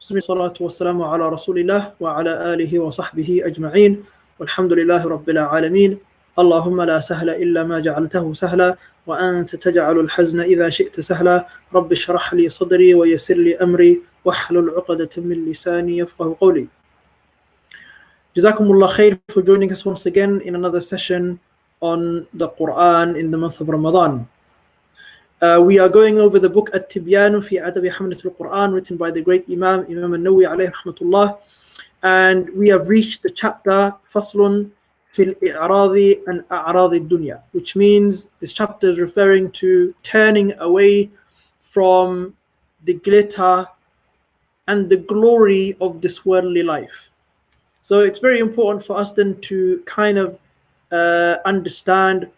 بسم الله والصلاة والسلام على رسول الله وعلى آله وصحبه أجمعين والحمد لله رب العالمين اللهم لا سهل إلا ما جعلته سهلا وأنت تجعل الحزن إذا شئت سهلا رب اشرح لي صدري ويسر لي أمري واحلل عقدة من لساني يفقه قولي. Jazakumullah khair for joining us once again in another session on the Quran in the month of Ramadan. We are going over the book At-Tibyanu fi Adabi Hamlatul Quran, written by the great Imam An-Nawawi alayhi rahmatullah, and we have reached the chapter Faslun fil I'radi and A'radi Dunya, which means this chapter is referring to turning away from the glitter and the glory of this worldly life. So it's very important for us then to kind of understand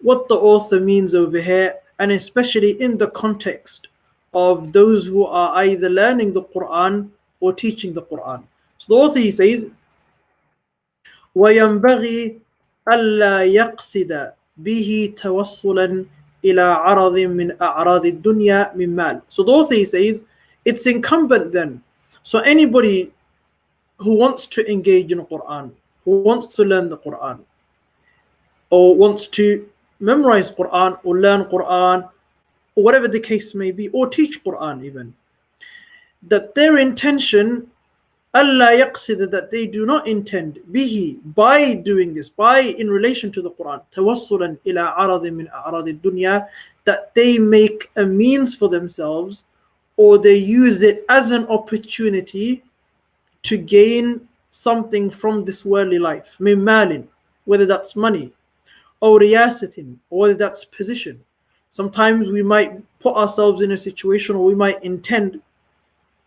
what the author means over here, and especially in the context of those who are either learning the Quran or teaching the Quran. So the author, he says, وَيَنْبَغِي أَلَّا يَقْصِدَ بِهِ تَوَصُّلًا إِلَى عَرَضٍ مِنْ أَعْرَاضِ الدُّنْيَا مِنْ مَالٍ. So the author, he says, it's incumbent then. So anybody who wants to engage in the Quran, who wants to learn the Quran, or wants to memorize Quran or learn Quran, or whatever the case may be, or teach Quran even, that their intention, Allah yaqsid, that they do not intend, bihi, by doing this, by in relation to the Quran, tawassulan ila aradin min a'radi dunya, that they make a means for themselves, or they use it as an opportunity to gain something from this worldly life, min malin, whether that's money, or riyasatin, or whether that's position. Sometimes we might put ourselves in a situation, or we might intend,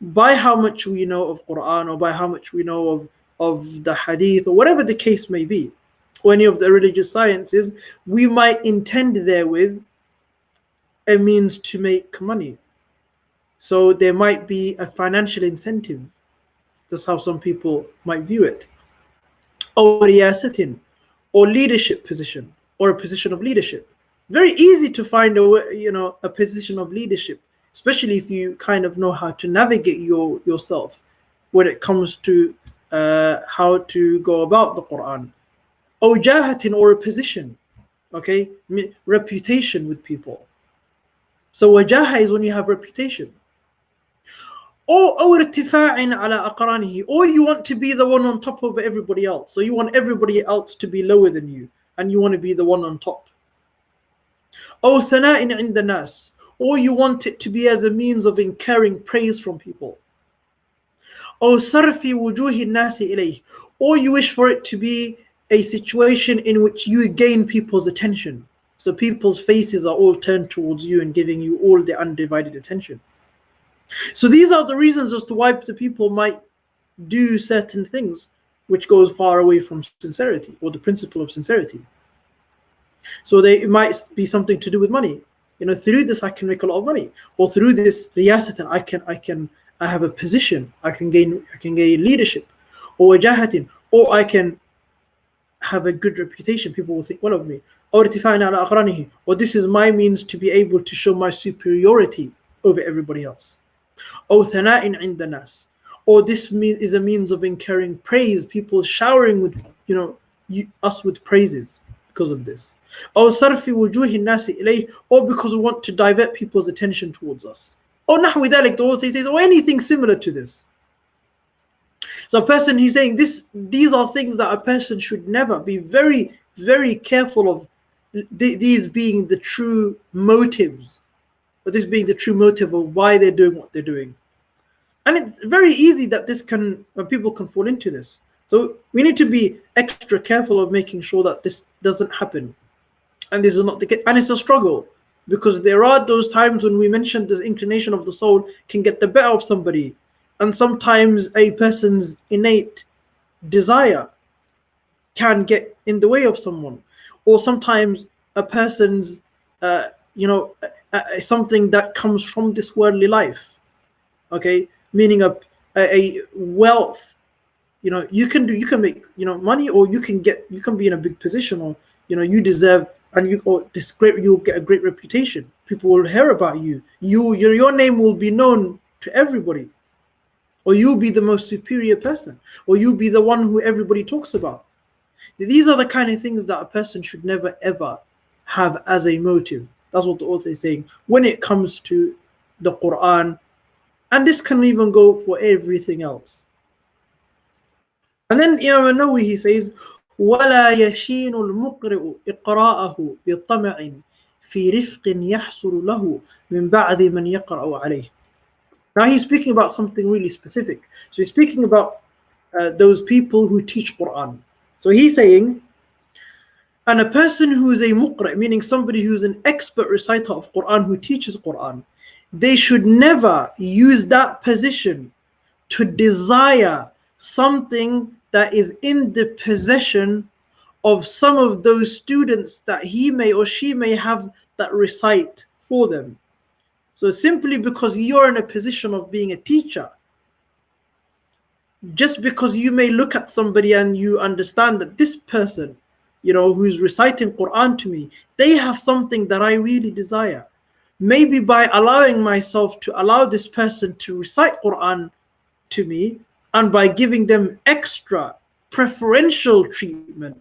by how much we know of Quran, or by how much we know of the hadith, or whatever the case may be, or any of the religious sciences, we might intend therewith a means to make money. So there might be a financial incentive. That's how some people might view it. Or riyasatin, or leadership position, or a position of leadership. Very easy to find a position of leadership, especially if you kind of know how to navigate yourself when it comes to how to go about the Quran. Or jahatin, or a position, okay, reputation with people. So wajaha is when you have reputation. Or irtifa'in ala aqranihi, or you want to be the one on top of everybody else. So you want everybody else to be lower than you, and you want to be the one on top. Or thana'in inda nas, or you want it to be as a means of incurring praise from people. Or sarfi wujuhi nasi ilayh, or you wish for it to be a situation in which you gain people's attention. So people's faces are all turned towards you and giving you all the undivided attention. So these are the reasons as to why the people might do certain things which goes far away from sincerity, or the principle of sincerity. So it might be something to do with money. Through this I can make a lot of money, or through this riyasatan I have a position, I can gain leadership, or wajahatin, or I can have a good reputation, people will think well of me, or irtifa'in ala aqranihi, or this is my means to be able to show my superiority over everybody else. Or thana'in inda nas, or this is a means of incurring praise, people showering with us with praises because of this. Or sarfi wujuhi nasi ilayh, or because we want to divert people's attention towards us. Or nahwi dhalik, the author says, or anything similar to this. So a person, he's saying these are things that a person should never be very, very careful of, these being the true motives, or this being the true motive of why they're doing what they're doing. And it's very easy that people can fall into this. So we need to be extra careful of making sure that this doesn't happen. And this is not the case. And it's a struggle, because there are those times when we mentioned the inclination of the soul can get the better of somebody. And sometimes a person's innate desire can get in the way of someone. Or sometimes a person's, something that comes from this worldly life. Okay, meaning a wealth. You can make money, or you can be in a big position, or you deserve, and you'll get a great reputation. People will hear about you. Your name will be known to everybody. or you be the most superior person, or you be the one who everybody talks about. These are the kind of things that a person should never ever have as a motive. That's what the author is saying when it comes to the Quran, and this can even go for everything else. And then Imam Nawawi, he says, ولا يشين المقرئ إقراءه بطمع في رفق يحصل له من بعد من يقرأ عليه. Now he's speaking about something really specific. So he's speaking about those people who teach Quran. So he's saying, and a person who is a muqri', meaning somebody who's an expert reciter of Quran, who teaches Quran, they should never use that position to desire something that is in the possession of some of those students that he may or she may have that recite for them. So simply because you're in a position of being a teacher, just because you may look at somebody and you understand that this person, who's reciting Quran to me, they have something that I really desire. Maybe by allowing myself to allow this person to recite Quran to me, and by giving them extra preferential treatment,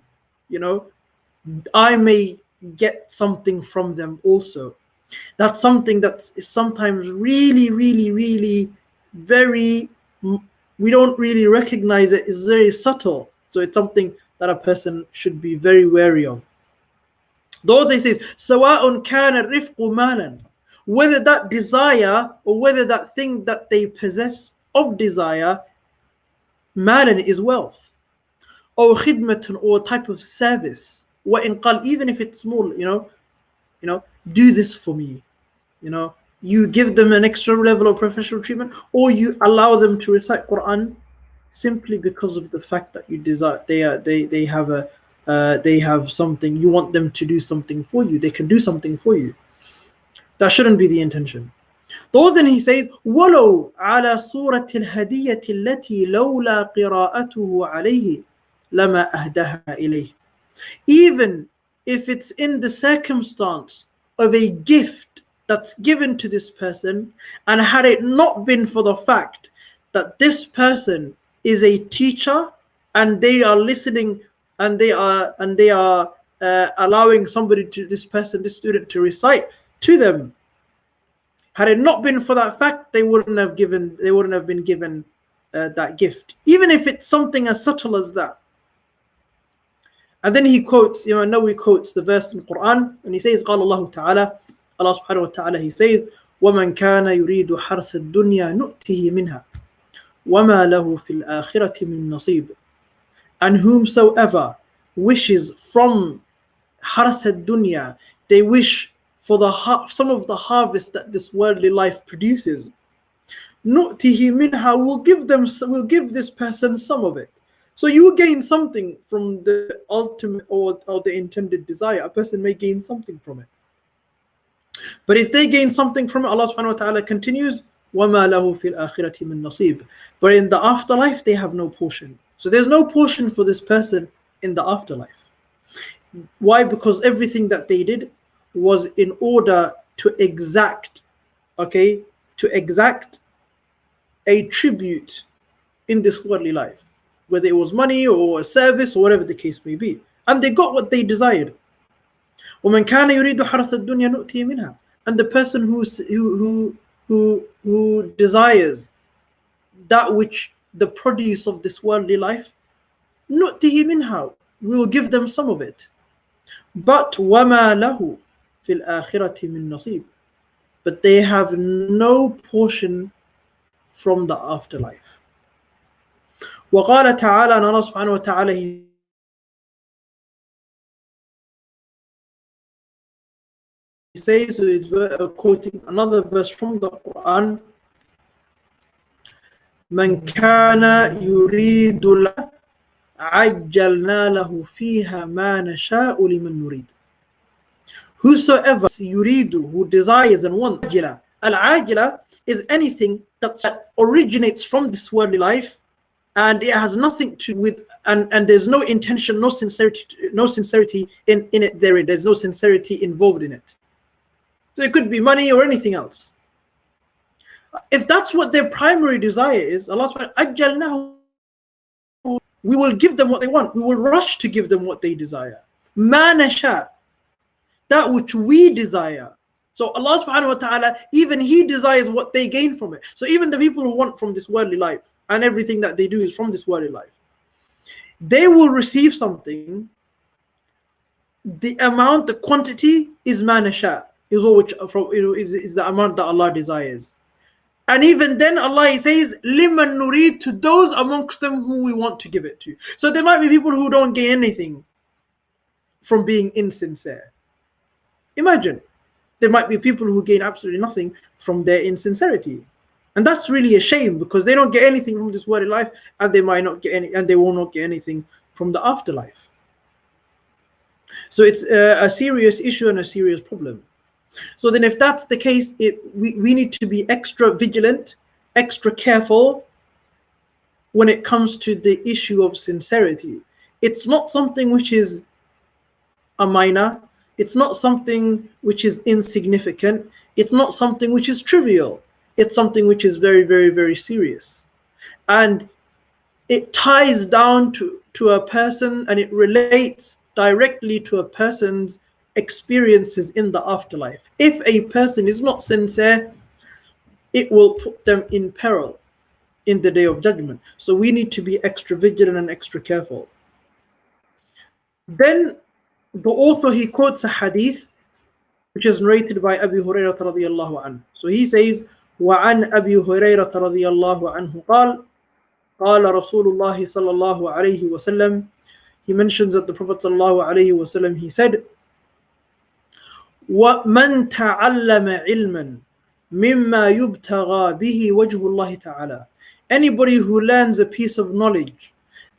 I may get something from them also. That's something that's sometimes really, really, really very, we don't really recognize it. It's very subtle. So it's something that a person should be very wary of. The author says, سواء كان الرفق مالا, whether that desire or whether that thing that they possess of desire, malan is wealth, or khidmatan, or type of service, وإن قل, even if it's small, do this for me, you give them an extra level of professional treatment, or you allow them to recite Quran simply because of the fact that you desire, they have something, you want them to do something for you, they can do something for you. That shouldn't be the intention. Though then he says, وَلَوْ عَلَى صُورَةِ الْهَدِيَّةِ الَّتِي لَوْلَا قِرَاءَتُهُ عَلَيْهِ لَمَا أَهْدَهَا إِلَيْهِ. Even if it's in the circumstance of a gift that's given to this person, and had it not been for the fact that this person is a teacher and they are listening and they are allowing this student to recite to them, had it not been for that fact, they wouldn't have been given that gift, even if it's something as subtle as that. And then he quotes, Nawawi quotes the verse in Quran, and he says, قال الله تعالى, Allah subhanahu wa ta'ala, he says, وَمَنْ كَانَ يُرِيدُ حَرْثَ الدُّنْيَا نُؤْتِهِ مِنْهَا وَمَا لَهُ فِي الْآخِرَةِ مِنْ نَصِيبٍ. And whomsoever wishes from harth ad-dunya, they wish for some of the harvest that this worldly life produces, نُؤْتِهِ مِنْهَا, will give this person some of it. So you gain something from the ultimate or the intended desire. A person may gain something from it. But if they gain something from it, Allah subhanahu wa ta'ala continues, وَمَا لَهُ فِي الْآخِرَةِ مِن نَصِيبٍ. But in the afterlife, they have no portion. So there's no portion for this person in the afterlife. Why? Because everything that they did was in order to exact a tribute in this worldly life, whether it was money or a service or whatever the case may be, and they got what they desired. وَمَنْ كَانَ يُرِيدُ حَرْثَ الدُّنْيَا نُؤْتِهِ مِنْهَا. And the person who desires that which the produce of this worldly life, نُؤْتِهِ مِنْهَا, we will give them some of it. But وَمَا لَهُ فِي الْآخِرَةِ مِن نَصِيبٍ. But they have no portion from the afterlife. وقال تعالى, and Allah subhanahu wa ta'ala, he says, so it's quoting another verse from the Quran, من كان يريد له عجلنا له فيها ما نشاء لمن نريد. Whosoever yuridu, who desires and wants, al-ajila is anything that originates from this worldly life, and it has nothing to with, and there's no intention, no sincerity in it. There's no sincerity involved in it. So it could be money or anything else. If that's what their primary desire is, Allah subhanahu wa ta'ala, we will give them what they want. We will rush to give them what they desire. Ma nasha, that which we desire. So Allah subhanahu wa ta'ala, even He desires what they gain from it. So even the people who want from this worldly life, and everything that they do is from this worldly life, they will receive something. The amount, the quantity is ma nasha, is all which from is the amount that Allah desires. And even then Allah says, liman nurid, to those amongst them who we want to give it to. So there might be people who don't gain anything from being insincere. Imagine, there might be people who gain absolutely nothing from their insincerity. And that's really a shame, because they don't get anything from this worldly life, and they might not get any, and they will not get anything from the afterlife. So it's a serious issue and a serious problem. So then if that's the case, we need to be extra vigilant, extra careful when it comes to the issue of sincerity. It's not something which is a minor. It's not something which is insignificant. It's not something which is trivial. It's something which is very, very, very serious. And it ties down to a person, and it relates directly to a person's experiences in the afterlife. If a person is not sincere, it will put them in peril in the day of judgment. So we need to be extra vigilant and extra careful. Then the author, he quotes a hadith which is narrated by Abu Hurairah radiyallahu anhu. So he says, وعن أبي هريرة رضي الله عنه قال قال رسول الله صلى الله عليه وسلم. He mentions that the Prophet sallallahu alaihi wasallam, he said, وَمَنْ تَعَلَّمَ عِلْمًا مِمَّا يُبْتَغَى بِهِ وَجْهُ اللَّهِ تَعَالَى. Anybody who learns a piece of knowledge,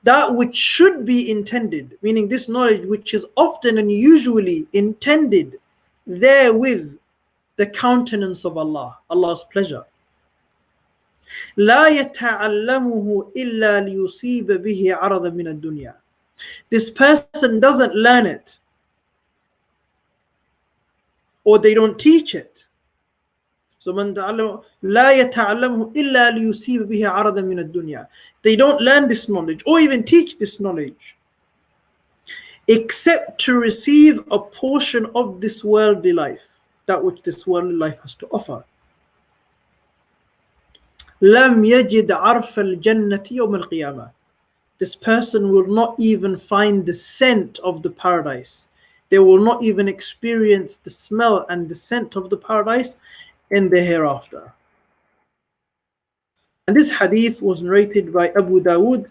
that which should be intended, meaning this knowledge which is often and usually intended therewith the countenance of Allah, Allah's pleasure. لَا يَتَعَلَّمُهُ إِلَّا لِيُصِيبَ بِهِ عَرَضًا مِنَ الدُّنْيَا. This person doesn't learn it, or they don't teach it. So من تعلم لا يتعلمه إلا ليصيب به عرضا من الدنيا. They don't learn this knowledge or even teach this knowledge except to receive a portion of this worldly life, that which this worldly life has to offer. لم يجد عرف الجنة يوم القيامة. This person will not even find the scent of the paradise. They will not even experience the smell and the scent of the paradise in the hereafter. And this hadith was narrated by Abu Dawood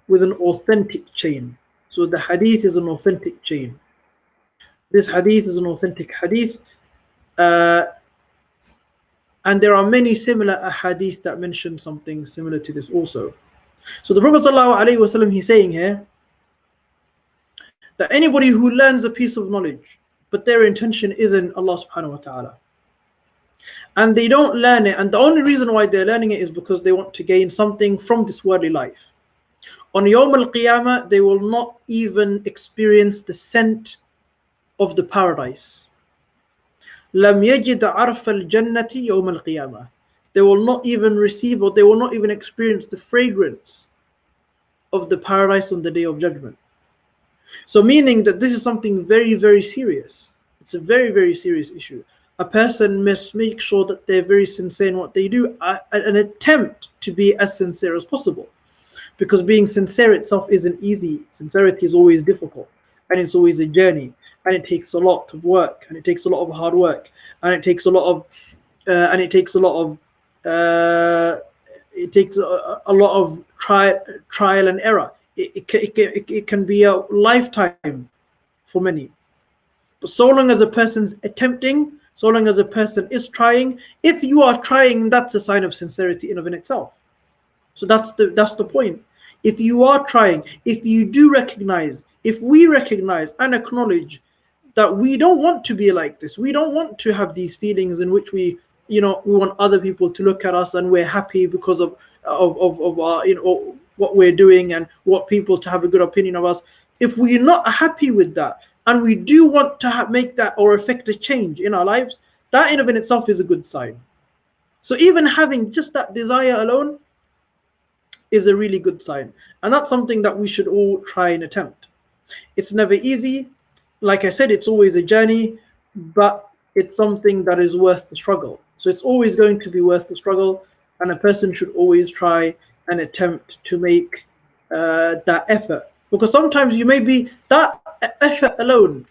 with an authentic chain. So the hadith is an authentic chain. This hadith is an authentic hadith. And there are many similar hadith that mention something similar to this also. So the Prophet ﷺ, he's saying here that anybody who learns a piece of knowledge, but their intention isn't Allah subhanahu wa ta'ala, and they don't learn it, and the only reason why they're learning it is because they want to gain something from this worldly life, on Yawm al-Qiyamah, they will not even experience the scent of the paradise. لَمْ يَجِدْ عَرْفَ الْجَنَّةِ يَوْمَ الْقِيَامَةِ. They will not even receive, or they will not even experience the fragrance of the paradise on the day of judgment. So meaning that this is something very, very serious. It's a very, very serious issue. A person must make sure that they're very sincere in what they do, an attempt to be as sincere as possible. Because being sincere itself isn't easy. Sincerity is always difficult, and it's always a journey, and it takes a lot of work, and it takes a lot of hard work, and it takes a lot of trial and error. It can be a lifetime for many. But so long as a person's attempting, so long as a person is trying, if you are trying, that's a sign of sincerity in of itself. So that's the point. If you are trying, if you do recognize, if we recognize and acknowledge that we don't want to be like this, we don't want to have these feelings in which we want other people to look at us and we're happy because of what we're doing and what people to have a good opinion of us. If we're not happy with that, and we do want to make that or affect a change in our lives, that in of itself is a good sign. So even having just that desire alone is a really good sign. And that's something that we should all try and attempt. It's never easy. Like I said, it's always a journey, but it's something that is worth the struggle. So it's always going to be worth the struggle, and a person should always try and attempt to make that effort. Because sometimes you may be, that effort alone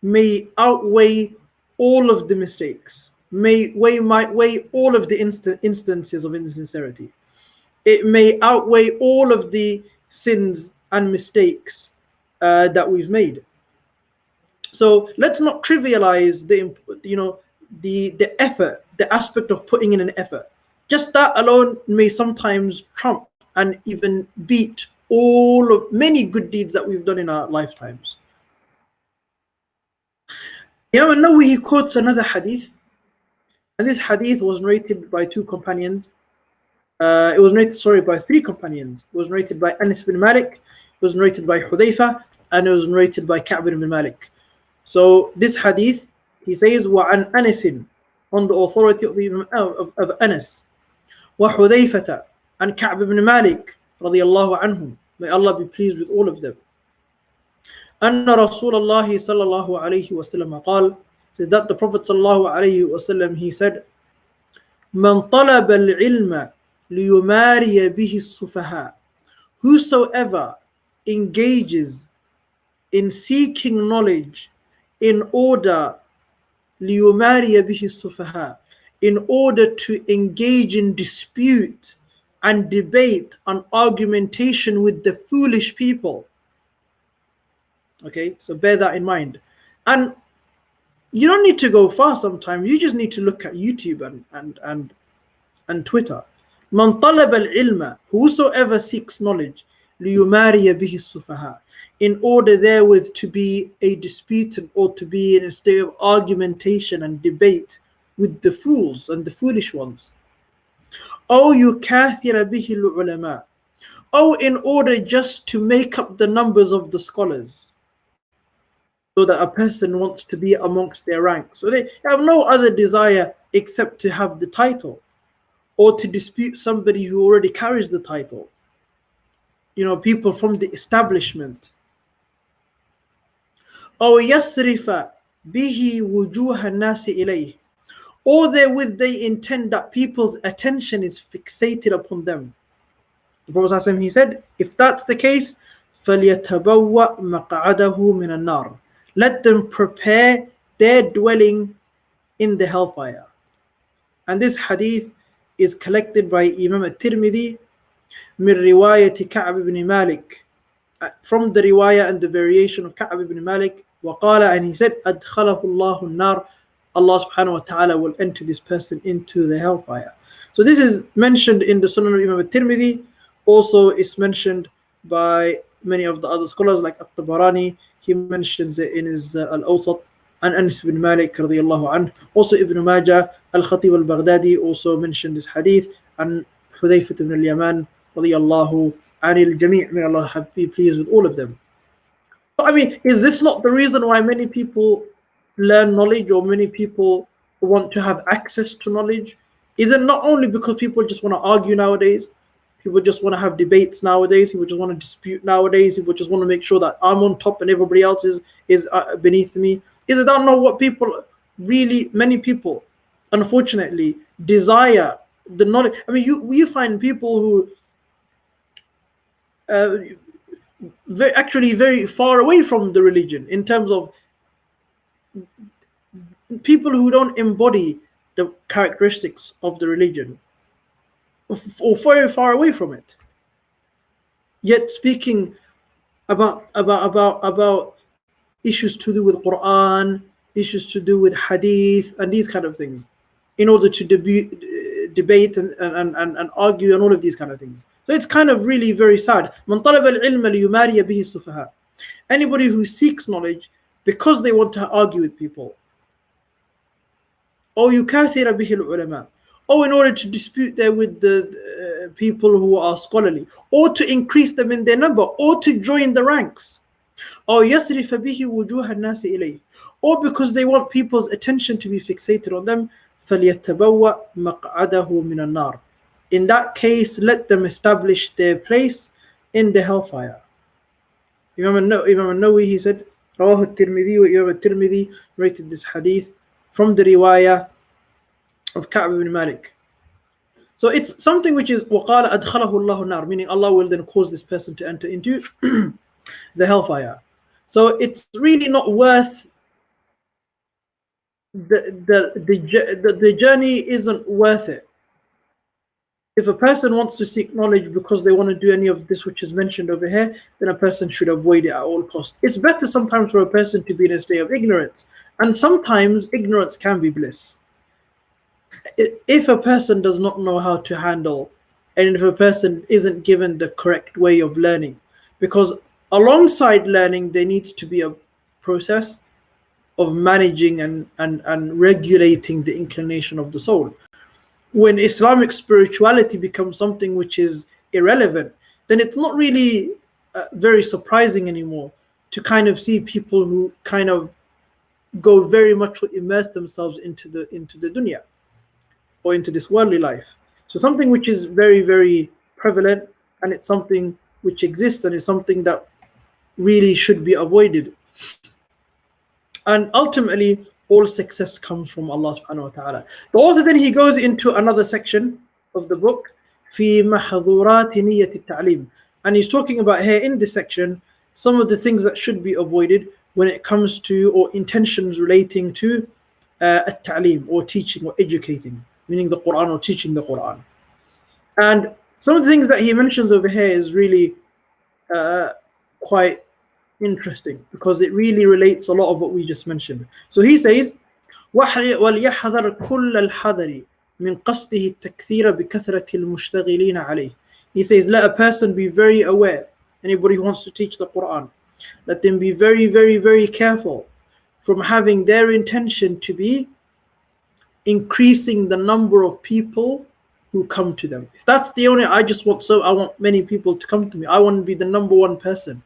may outweigh all of the mistakes, might weigh all of the instances of insincerity. It may outweigh all of the sins and mistakes that we've made. So let's not trivialize the effort, the aspect of putting in an effort. Just that alone may sometimes trump and even beat all of many good deeds that we've done in our lifetimes. Imam Nawawi, he quotes another hadith, and this hadith was narrated by two companions. It was narrated, by three companions. It was narrated by Anas bin Malik, it was narrated by Hudayfa, and it was narrated by Ka'b bin Malik. So this hadith, he says, وَعَنْ أَنَسٍ, on the authority of Anas, وَحُذَيْفَةَ, and Ka'b bin Malik, radiyallahu anhum, may Allah be pleased with all of them. أن رسول الله صلى الله عليه وسلم قال, says that the Prophet صلى الله عليه وسلم, he said, من طلب العلم ليماري به السفهاء, whosoever engages in seeking knowledge in order ليماري به السفهاء, in order to engage in dispute and debate and argumentation with the foolish people. Okay, so bear that in mind. And you don't need to go far sometimes. You just need to look at YouTube and Twitter. Man talab al-ilma, whosoever seeks knowledge, liyumariya bihi sufaha, in order therewith to be a disputant or to be in a state of argumentation and debate with the fools and the foolish ones. Aw yukathira bihi al-ulama, or in order just to make up the numbers of the scholars, so that a person wants to be amongst their ranks. So they have no other desire except to have the title, or to dispute somebody who already carries the title. People from the establishment. أو يصرف به وجوه الناس إليه, or therewith they intend that people's attention is fixated upon them. The Prophet ﷺ, he said, if that's the case, فَلْيَتَبَوَّأْ مَقْعَدَهُ مِنَ النَّارِ, let them prepare their dwelling in the hellfire. And this hadith is collected by Imam al-Tirmidhi min riwayat Ka'b ibn Malik, from the riwayah and the variation of Ka'b ibn Malik. وقال, and he said, أدخله الله النار, Allah subhanahu wa ta'ala will enter this person into the hellfire. So this is mentioned in the Sunan of Imam al-Tirmidhi. Also it's mentioned by many of the other scholars like At-Tabarani. He mentions it in his Al-Awsat, and Anas bin Malik radiyallahu anhu. Also Ibn Majah, Al-Khatib al-Baghdadi also mentioned this hadith, and Hudayfah ibn al-Yaman radiyallahu anil jami', may Allah be pleased with all of them. I mean, is this not the reason why many people learn knowledge, or many people want to have access to knowledge? Is it not only because people just want to argue nowadays? People just want to have debates nowadays. People just want to dispute nowadays. People just want to make sure that I'm on top and everybody else is beneath me. Is it that not what people really, many people, unfortunately, desire the knowledge? I mean, you find people who actually very far away from the religion, in terms of people who don't embody the characteristics of the religion, or very far away from it, yet speaking about issues to do with Quran, issues to do with Hadith, and these kind of things, in order to debate and argue and all of these kind of things. So it's kind of really very sad. من طلب العلم ليماري به السفهاء, anybody who seeks knowledge because they want to argue with people. أو يكاثر به العلماء, or in order to dispute there with the people who are scholarly, or to increase them in their number, or to join the ranks. Or يصرف به وجوه الناس إليه, or because they want people's attention to be fixated on them. فليتبوأ مقعده من النار. In that case, let them establish their place in the hellfire. Imam al-Nawawi, he said, رواه الترمذي, Imam al-Tirmidhi rated this hadith from the riwayah of Ka'b ibn Malik. So it's something which is وَقَالَ أَدْخَلَهُ اللَّهُ النَّارِ, meaning Allah will then cause this person to enter into the hellfire. So it's really not worth the journey isn't worth it. If a person wants to seek knowledge because they want to do any of this which is mentioned over here, then a person should avoid it at all costs. It's better sometimes for a person to be in a state of ignorance, and sometimes ignorance can be bliss. If a person does not know how to handle, and if a person isn't given the correct way of learning, because alongside learning there needs to be a process of managing and regulating the inclination of the soul. When Islamic spirituality becomes something which is irrelevant, then it's not really very surprising anymore to kind of see people who kind of go very much to immerse themselves into the dunya or into this worldly life. So something which is very, very prevalent, and it's something which exists, and it's something that really should be avoided. And ultimately, all success comes from Allah subhanahu wa ta'ala. The author then he goes into another section of the book, في محظورات نية التعليم. And he's talking about here in this section some of the things that should be avoided when it comes to, or intentions relating to at-ta'lim, or teaching or educating, meaning the Quran or teaching the Quran. And some of the things that he mentions over here is really quite interesting, because it really relates a lot of what we just mentioned. So he says, وَلْيَحْذَرْ كُلَّ الْحَذَرِ مِنْ قَصْدِهِ التَّكْثِيرَ بِكَثْرَةِ الْمُشْتَغِلِينَ عَلَيْهِ. He says, let a person be very aware, anybody who wants to teach the Quran, let them be very, very, very careful from having their intention to be increasing the number of people who come to them. If that's the only, I want many people to come to me. I want to be the number one person,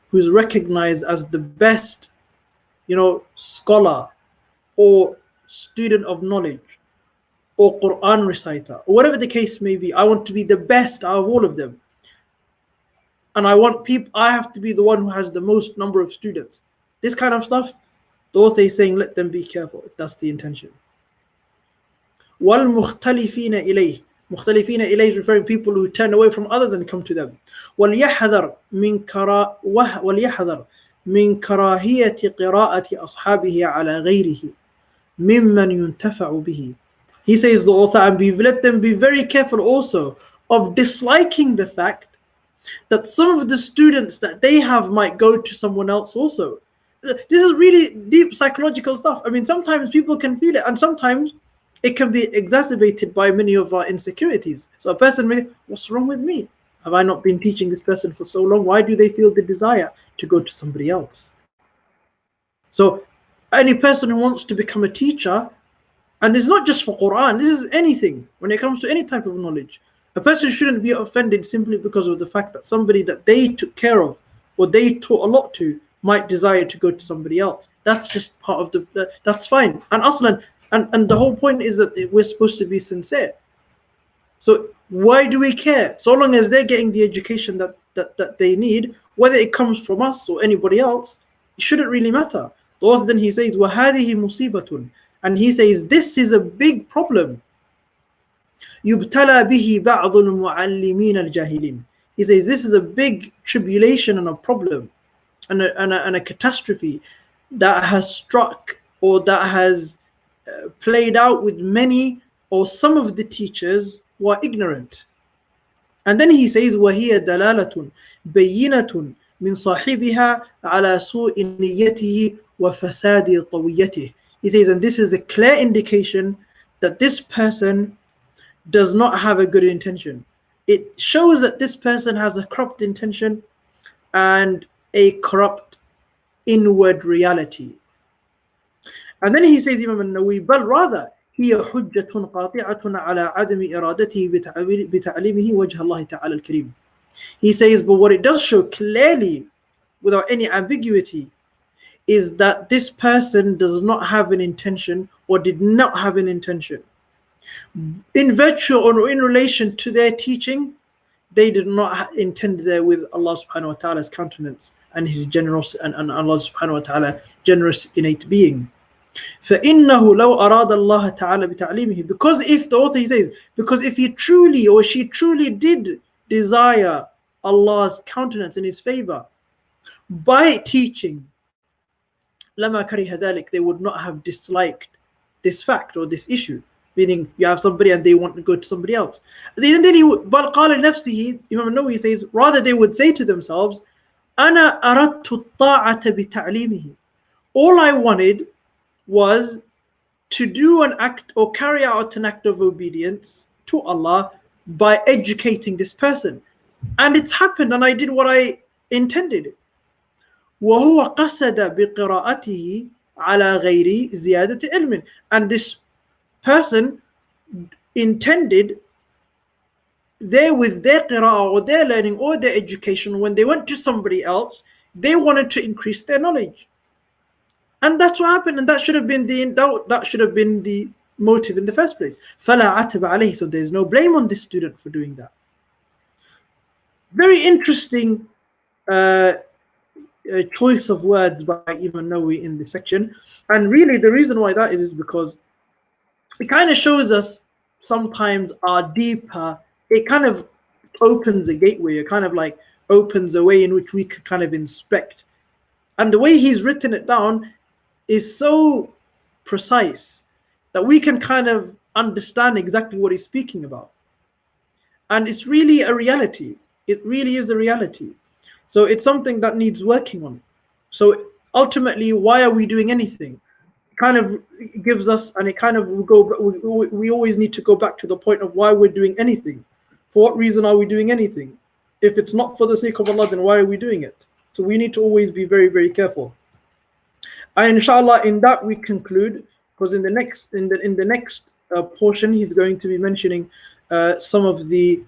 who's recognized as the best, scholar or student of knowledge or Quran reciter, or whatever the case may be. I want to be the best out of all of them. And I have to be the one who has the most number of students. This kind of stuff, the author is saying, let them be careful if that's the intention. وَالْمُخْتَلِفِينَ إِلَيْهِ. مُخْتَلِفِينَ إِلَيْهِ is referring to people who turn away from others and come to them. وَلْيَحْذَرْ مِنْ كَرَاهِيَةِ قِرَاءَةِ أَصْحَابِهِ عَلَى غَيْرِهِ مِمَّنْ يُنْتَفَعُ بِهِ. He says, the author, and let them be very careful also of disliking the fact that some of the students that they have might go to someone else also. This is really deep psychological stuff. I mean, sometimes people can feel it, and sometimes it can be exacerbated by many of our insecurities. So a person may, what's wrong with me? Have I not been teaching this person for so long? Why do they feel the desire to go to somebody else? So any person who wants to become a teacher, and it's not just for Quran, this is anything, when it comes to any type of knowledge, a person shouldn't be offended simply because of the fact that somebody that they took care of or they taught a lot to might desire to go to somebody else. That's just part of that's fine. And aslan, and the whole point is that we're supposed to be sincere. So why do we care? So long as they're getting the education that they need, whether it comes from us or anybody else, it shouldn't really matter. The author then he says, وَهَذِهِ مُصِيبَةٌ. And he says, this is a big problem. يُبْتَلَى بِهِ بَعْضُ الْمُعَلِّمِينَ الْجَاهِلِينَ. He says, this is a big tribulation and a problem and a catastrophe that has struck, or that has played out with many or some of the teachers who are ignorant. And then he says, وَهِيَ دَلَالَةٌ بَيِّنَةٌ مِنْ صَاحِبِهَا عَلَى سُوءِ نِيَّتِهِ وَفَسَادِ طَوِيَّتِهِ. He says, and this is a clear indication that this person does not have a good intention. It shows that this person has a corrupt intention and a corrupt inward reality. And then he says, Imam al-Nawawi, but rather, هي حجة قاطعة على عدم إرادته بتعليمه وجه الله تعالى الكريم. He says, but what it does show clearly, without any ambiguity, is that this person does not have an intention or did not have an intention. In virtue or in relation to their teaching, they did not intend there with Allah subhanahu wa ta'ala's countenance and his generous and Allah subhanahu wa ta'ala generous innate being. فإنه لو أراد الله تعالى بتعليمه, because if the author, he says, because if he truly or she truly did desire Allah's countenance in his favor by teaching, لما كره ذلك, they would not have disliked this fact or this issue. Meaning you have somebody and they want to go to somebody else. Then he would, بل قال لنفسه, Imam Nawawi says, rather they would say to themselves, أنا أردت الطاعة بتعليمه. All I wanted was to do an act or carry out an act of obedience to Allah by educating this person. And it's happened and I did what I intended. وهو قصد بقراءته على غير زيادة علم. And this person intended there with their qira'ah or their learning or their education, when they went to somebody else, they wanted to increase their knowledge. And that's what happened, and that should have been the motive in the first place. فَلَا عَتَبَ عَلَيْهِ. So there's no blame on this student for doing that. Very interesting choice of words by Imam Nawawi in this section. And really the reason why that is because it kind of shows us sometimes our deeper, it kind of opens a gateway, it kind of like opens a way in which we could kind of inspect. And the way he's written it down is so precise that we can kind of understand exactly what he's speaking about. And it's really a reality. It really is a reality. So it's something that needs working on. So ultimately, why are we doing anything? It kind of gives us, and it kind of we always need to go back to the point of why we're doing anything. For what reason are we doing anything? If it's not for the sake of Allah, then why are we doing it? So we need to always be very, very careful. And inshallah, in that we conclude, because in the next portion, he's going to be mentioning some of the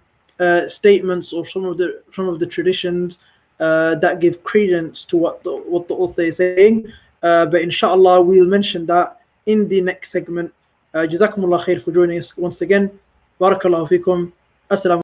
statements or some of the traditions that give credence to what the author is saying. But inshallah, we'll mention that in the next segment. Jazakumullah khair for joining us once again. Barakallahu fikum. Assalamu